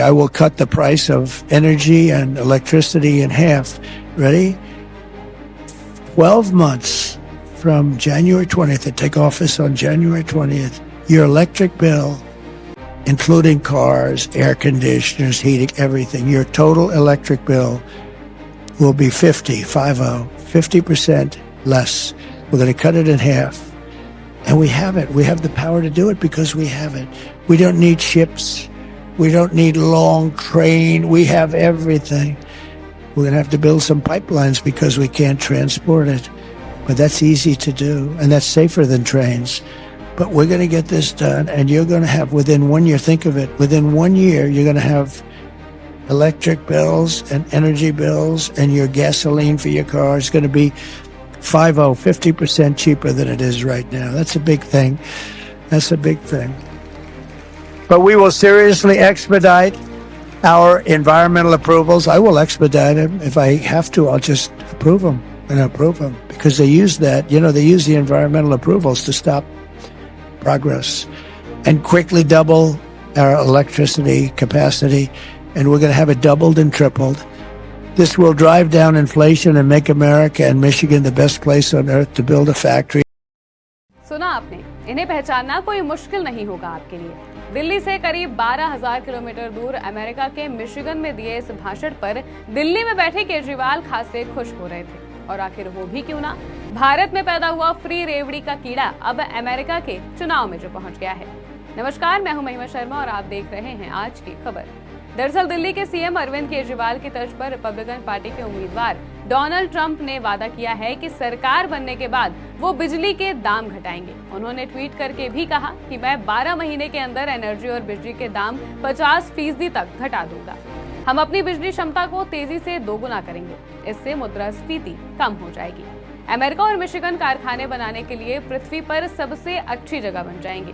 I will cut the price of energy and electricity in half. Ready? 12 months from January 20th, I take office on January 20th, your electric bill, including cars, air conditioners, heating, everything, your total electric bill will be 50% less. We're going to cut it in half. And we have it. We have the power to do it because we have it. We don't need ships. We don't need long train. We have everything. We're going to have to build some pipelines because we can't transport it. But that's easy to do, and that's safer than trains. But we're going to get this done, and you're going to have, within 1 year, think of it, within 1 year, you're going to have electric bills and energy bills, and your gasoline for your car is going to be 50% cheaper than it is right now. That's a big thing. That's a big thing. But we will seriously expedite our environmental approvals. I will expedite them. If I have to, I'll just approve them because they use that. They use the environmental approvals to stop progress and quickly double our electricity capacity. And we're going to have it doubled and tripled. This will drive down inflation and make America and Michigan the best place on earth to build a factory. सुना आपने, इन्हें पहचानना कोई मुश्किल नहीं होगा आपके लिए। दिल्ली से करीब 12,000 किलोमीटर दूर अमेरिका के मिशिगन में दिए इस भाषण पर दिल्ली में बैठे केजरीवाल खासे खुश हो रहे थे। और आखिर वो भी क्यों ना, भारत में पैदा हुआ फ्री रेवड़ी का कीड़ा अब अमेरिका के चुनाव में जो पहुंच गया है। नमस्कार, मैं हूं महिमा शर्मा और आप देख रहे हैं आज की खबर। दरअसल दिल्ली के सीएम अरविंद केजरीवाल की तर्ज पर रिपब्लिकन पार्टी के उम्मीदवार डोनाल्ड ट्रंप ने वादा किया है कि सरकार बनने के बाद वो बिजली के दाम घटाएंगे। उन्होंने ट्वीट करके भी कहा कि मैं 12 महीने के अंदर एनर्जी और बिजली के दाम 50% तक घटा दूंगा। हम अपनी बिजली क्षमता को तेजी से दोगुना करेंगे, इससे मुद्रास्फीति कम हो जाएगी। अमेरिका और मिशिगन कारखाने बनाने के लिए पृथ्वी पर सबसे अच्छी जगह बन जाएंगे।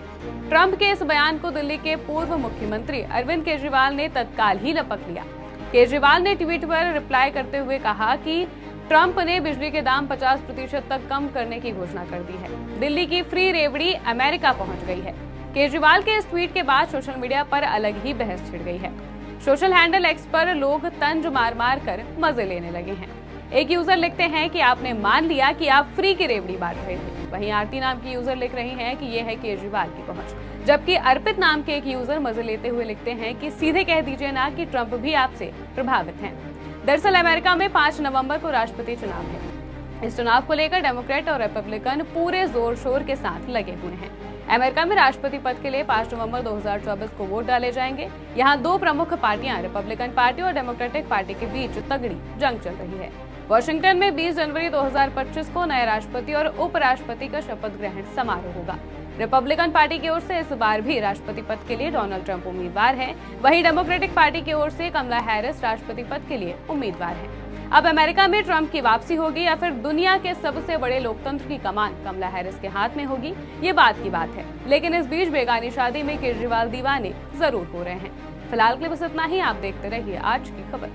ट्रंप के इस बयान को दिल्ली के पूर्व मुख्यमंत्री अरविंद केजरीवाल ने तत्काल ही लपक लिया। केजरीवाल ने ट्वीट पर रिप्लाई करते हुए कहा कि ट्रंप ने बिजली के दाम 50% तक कम करने की घोषणा कर दी है। दिल्ली की फ्री रेवड़ी अमेरिका पहुंच गई है। केजरीवाल के इस ट्वीट के बाद सोशल मीडिया पर अलग ही बहस छिड़ गई है। सोशल हैंडल एक्स पर लोग तंज मार मार कर मजे लेने लगे हैं। एक यूजर लिखते हैं कि आपने मान लिया कि आप फ्री की रेवड़ी बांट रहे थे। वहीं आरती नाम की यूजर लिख रही हैं कि यह है केजरीवाल की पहुंच। जबकि अर्पित नाम के एक यूजर मजे लेते हुए लिखते हैं कि सीधे कह दीजिए ना कि ट्रंप भी आपसे प्रभावित हैं। दरअसल अमेरिका में 5 नवंबर को राष्ट्रपति चुनाव है। इस चुनाव को लेकर डेमोक्रेट और रिपब्लिकन पूरे जोर शोर के साथ लगे हुए हैं। अमेरिका में राष्ट्रपति पद के लिए 5 नवंबर 2024 को वोट डाले जाएंगे। यहाँ दो प्रमुख पार्टियां रिपब्लिकन पार्टी और डेमोक्रेटिक पार्टी के बीच तगड़ी जंग चल रही है। वॉशिंगटन में 20 जनवरी 2025 को नए राष्ट्रपति और उपराष्ट्रपति का शपथ ग्रहण समारोह होगा। रिपब्लिकन पार्टी की ओर से इस बार भी राष्ट्रपति पद के लिए डोनाल्ड ट्रंप उम्मीदवार हैं। वहीं डेमोक्रेटिक पार्टी की ओर से कमला हैरिस राष्ट्रपति पद के लिए उम्मीदवार हैं। अब अमेरिका में ट्रंप की वापसी होगी या फिर दुनिया के सबसे बड़े लोकतंत्र की कमान कमला हैरिस के हाथ में होगी, ये बात की बात है। लेकिन इस बीच बेगानी शादी में केजरीवाल दीवाने जरूर हो रहे हैं। फिलहाल के लिए बस इतना ही। आप देखते रहिए आज की खबर।